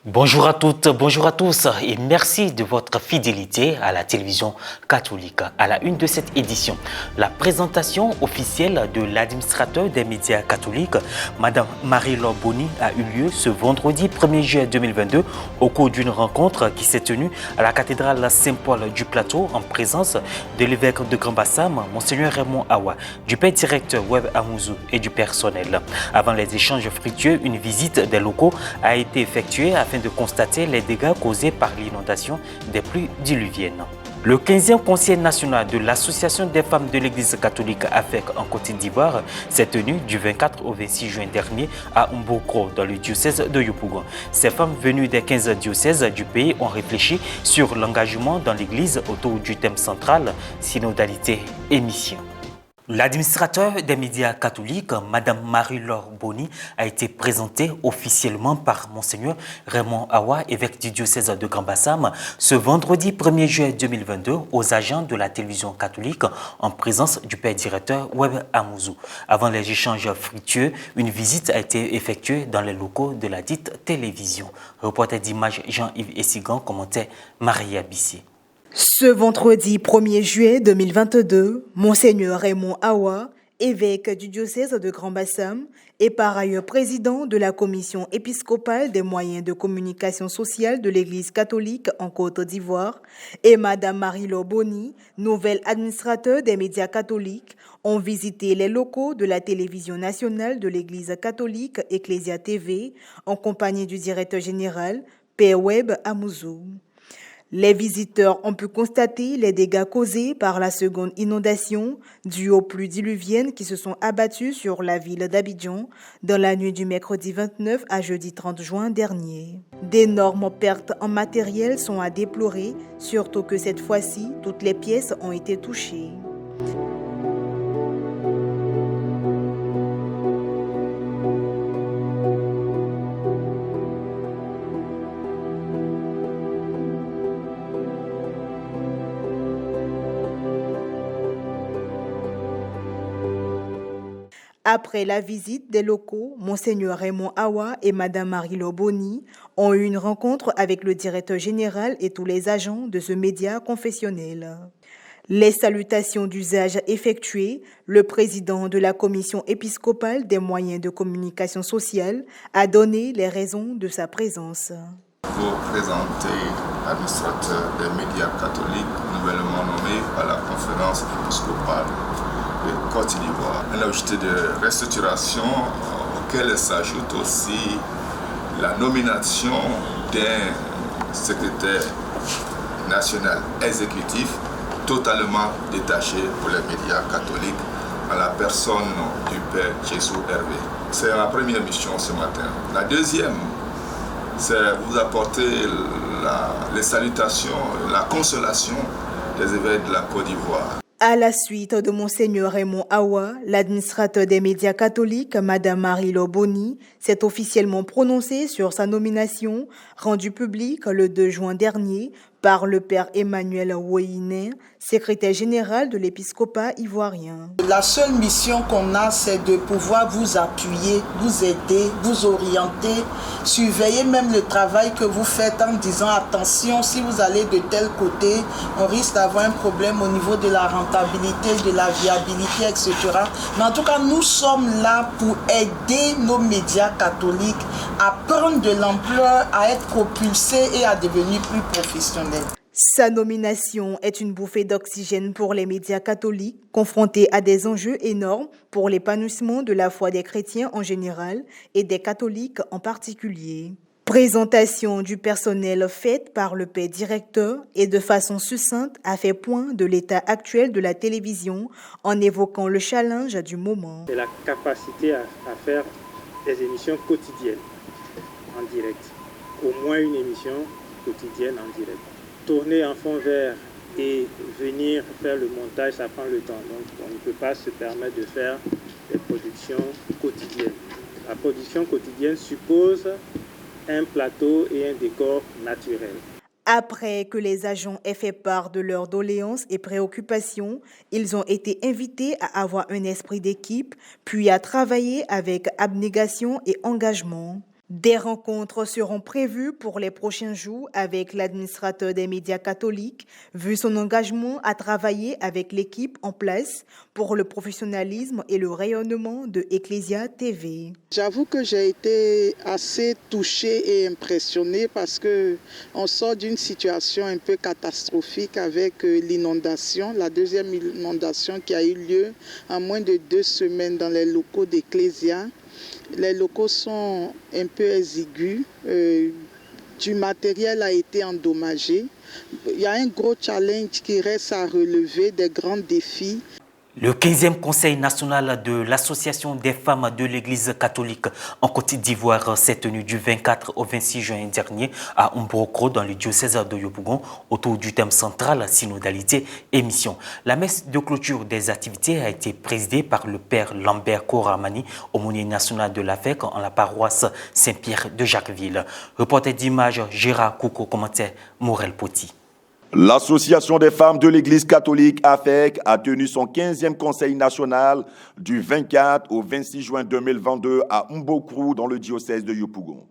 Bonjour à toutes, bonjour à tous et merci de votre fidélité à la télévision catholique. À la une de cette édition, la présentation officielle de l'administrateur des médias catholiques, Madame Marie-Laure Boni, a eu lieu ce vendredi 1er juillet 2022 au cours d'une rencontre qui s'est tenue à la cathédrale Saint-Paul du Plateau en présence de l'évêque de Grand-Bassam, Monseigneur Raymond Awa, du père directeur Web Amouzou et du personnel. Avant les échanges fructueux, une visite des locaux a été effectuée afin de constater les dégâts causés par l'inondation des pluies diluviennes. Le 15e Conseil national de l'Association des femmes de l'Église catholique AFEC en Côte d'Ivoire s'est tenu du 24 au 26 juin dernier à Mbokro, dans le diocèse de Yopougon. Ces femmes venues des 15 diocèses du pays ont réfléchi sur l'engagement dans l'Église autour du thème central « Synodalité et mission ». L'administrateur des médias catholiques, Madame Marie-Laure Boni, a été présentée officiellement par Monseigneur Raymond Awa, évêque du diocèse de Grand-Bassam, ce vendredi 1er juillet 2022 aux agents de la télévision catholique en présence du père directeur Web Amouzou. Avant les échanges fructueux, une visite a été effectuée dans les locaux de la dite télévision. Reporter d'image Jean-Yves Essigan, commentait Maria Bissé. Ce vendredi 1er juillet 2022, Monseigneur Raymond Awa, évêque du diocèse de Grand-Bassam et par ailleurs président de la commission épiscopale des moyens de communication sociale de l'Église catholique en Côte d'Ivoire, et Madame Marie-Laure Boni, nouvelle administrateur des médias catholiques, ont visité les locaux de la télévision nationale de l'Église catholique Ecclesia TV en compagnie du directeur général, Père Web Amouzou. Les visiteurs ont pu constater les dégâts causés par la seconde inondation due aux pluies diluviennes qui se sont abattues sur la ville d'Abidjan dans la nuit du mercredi 29 à jeudi 30 juin dernier. D'énormes pertes en matériel sont à déplorer, surtout que cette fois-ci, toutes les pièces ont été touchées. Après la visite des locaux, Monseigneur Raymond Awa et Madame Marie-Laure Boni ont eu une rencontre avec le directeur général et tous les agents de ce média confessionnel. Les salutations d'usage effectuées, le président de la commission épiscopale des moyens de communication sociale a donné les raisons de sa présence. Vous présentez l'administrateur des médias catholiques nouvellement nommé par la conférence épiscopale de Côte d'Ivoire. Un objectif de restructuration auquel s'ajoute aussi la nomination d'un secrétaire national exécutif totalement détaché pour les médias catholiques à la personne du père Jésus Hervé. C'est ma première mission ce matin. La deuxième, c'est vous apporter les salutations, la consolation des évêques de la Côte d'Ivoire. À la suite de Monseigneur Raymond Awa, l'administrateur des médias catholiques, Madame Marie-Laure Boni, s'est officiellement prononcée sur sa nomination, rendue publique le 2 juin dernier par le père Emmanuel Woyiné, secrétaire général de l'épiscopat ivoirien. La seule mission qu'on a, c'est de pouvoir vous appuyer, vous aider, vous orienter, surveiller même le travail que vous faites en disant attention, si vous allez de tel côté, on risque d'avoir un problème au niveau de la rentabilité, de la viabilité, etc. Mais en tout cas, nous sommes là pour aider nos médias catholiques à prendre de l'ampleur, à être propulsés et à devenir plus professionnels. Sa nomination est une bouffée d'oxygène pour les médias catholiques, confrontés à des enjeux énormes pour l'épanouissement de la foi des chrétiens en général et des catholiques en particulier. Présentation du personnel faite par le père directeur et de façon succincte a fait point de l'état actuel de la télévision en évoquant le challenge du moment. C'est la capacité à faire des émissions quotidiennes en direct, au moins une émission quotidienne en direct. Tourner en fond vert et venir faire le montage, ça prend le temps. Donc on ne peut pas se permettre de faire des productions quotidiennes. La production quotidienne suppose un plateau et un décor naturel. Après que les agents aient fait part de leurs doléances et préoccupations, ils ont été invités à avoir un esprit d'équipe, puis à travailler avec abnégation et engagement. Des rencontres seront prévues pour les prochains jours avec l'administrateur des médias catholiques, vu son engagement à travailler avec l'équipe en place pour le professionnalisme et le rayonnement de Ecclesia TV. J'avoue que j'ai été assez touchée et impressionnée parce qu'on sort d'une situation un peu catastrophique avec l'inondation, la deuxième inondation qui a eu lieu en moins de 2 semaines dans les locaux d'Ecclesia. Les locaux sont un peu exigus, du matériel a été endommagé. Il y a un gros challenge qui reste à relever, des grands défis. Le 15e Conseil national de l'Association des femmes de l'Église catholique en Côte d'Ivoire s'est tenu du 24 au 26 juin dernier à Mbrokro dans le diocèse de Yopougon autour du thème central synodalité et mission. La messe de clôture des activités a été présidée par le père Lambert Koramani, aumônier national de l'AFEC en la paroisse Saint-Pierre de Jacquesville. Reporter d'images Gérard Kouko, commentaire Morel Poti. L'Association des femmes de l'Église catholique AFEC a tenu son 15e conseil national du 24 au 26 juin 2022 à Mbokrou dans le diocèse de Yopougon.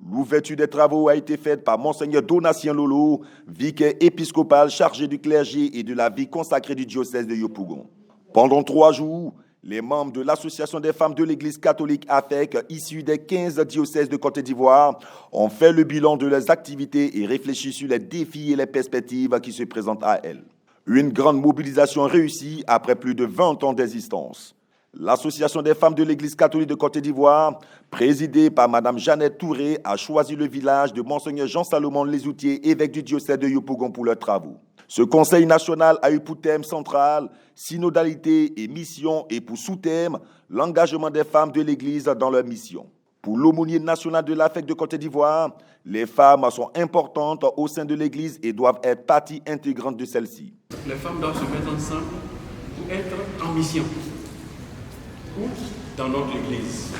L'ouverture des travaux a été faite par Monseigneur Donatien Lolo, vicaire épiscopal chargé du clergé et de la vie consacrée du diocèse de Yopougon. Pendant 3 jours, les membres de l'Association des femmes de l'Église catholique AFEC, issus des 15 diocèses de Côte d'Ivoire, ont fait le bilan de leurs activités et réfléchi sur les défis et les perspectives qui se présentent à elles. Une grande mobilisation réussie après plus de 20 ans d'existence. L'Association des femmes de l'Église catholique de Côte d'Ivoire, présidée par Mme Jeannette Touré, a choisi le village de Monseigneur Jean-Salomon Lesoutier, évêque du diocèse de Yopougon, pour leurs travaux. Ce conseil national a eu pour thème central synodalité et mission et pour sous-thème l'engagement des femmes de l'Église dans leur mission. Pour l'aumônier national de l'AFEC de Côte d'Ivoire, les femmes sont importantes au sein de l'Église et doivent être partie intégrante de celle-ci. Les femmes doivent se mettre ensemble pour être en mission ou dans notre Église.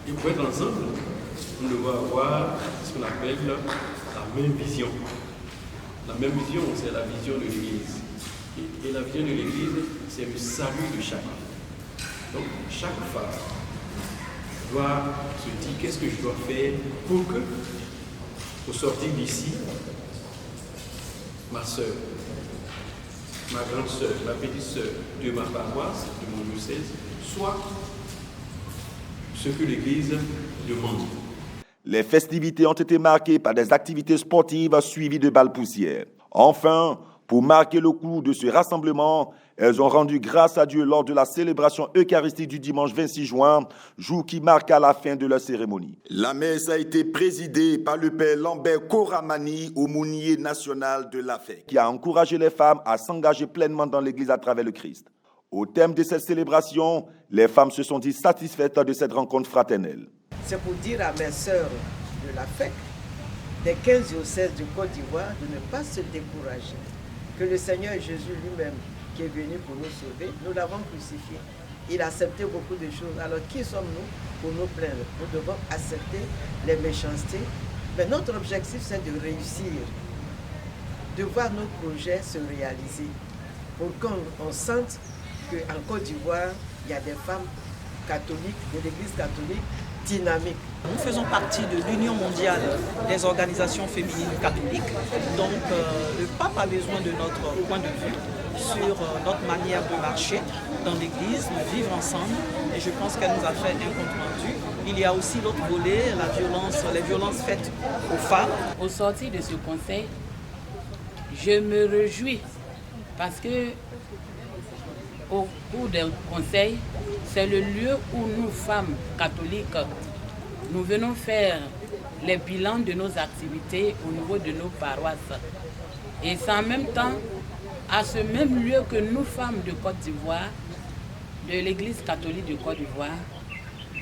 Et pour être ensemble, on doit avoir ce qu'on appelle la même vision. La même vision, c'est la vision de l'Église. Et la vision de l'Église, c'est le salut de chacun. Donc, chaque femme doit se dire qu'est-ce que je dois faire pour que, au sortir d'ici, ma soeur, ma grande soeur, ma petite soeur de ma paroisse, de mon diocèse, soit ce que l'Église demande. Les festivités ont été marquées par des activités sportives suivies de balles poussières. Enfin, pour marquer le coup de ce rassemblement, elles ont rendu grâce à Dieu lors de la célébration eucharistique du dimanche 26 juin, jour qui marqua la fin de leur cérémonie. La messe a été présidée par le père Lambert Koramani, aumônier national de l'AFEC, qui a encouragé les femmes à s'engager pleinement dans l'Église à travers le Christ. Au thème de cette célébration, les femmes se sont dites satisfaites de cette rencontre fraternelle. C'est pour dire à mes sœurs de l'AFEC, des 15 diocèses de Côte d'Ivoire, de ne pas se décourager. Que le Seigneur Jésus lui-même, qui est venu pour nous sauver, nous l'avons crucifié. Il a accepté beaucoup de choses. Alors qui sommes-nous pour nous plaindre? Nous devons accepter les méchancetés. Mais notre objectif, c'est de réussir, de voir nos projets se réaliser, pour qu'on sente qu'en Côte d'Ivoire, il y a des femmes catholiques, de l'Église catholique, dynamique. Nous faisons partie de l'Union mondiale des organisations féminines catholiques. Donc le pape a besoin de notre point de vue sur notre manière de marcher dans l'Église, de vivre ensemble. Et je pense qu'elle nous a fait un compte rendu. Il y a aussi l'autre volet, les violences faites aux femmes. Au sortir de ce conseil, je me réjouis parce que au cours d'un conseil, c'est le lieu où nous, femmes catholiques, nous venons faire les bilans de nos activités au niveau de nos paroisses. Et c'est en même temps à ce même lieu que nous, femmes de Côte d'Ivoire, de l'Église catholique de Côte d'Ivoire,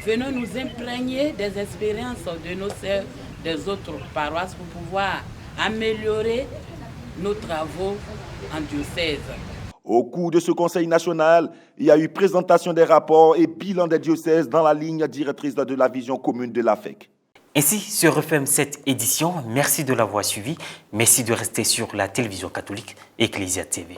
venons nous imprégner des expériences de nos sœurs des autres paroisses pour pouvoir améliorer nos travaux en diocèse. Au cours de ce conseil national, il y a eu présentation des rapports et bilan des diocèses dans la ligne directrice de la vision commune de l'AFEC. Ainsi se referme cette édition. Merci de l'avoir suivi. Merci de rester sur la télévision catholique Ecclesia TV.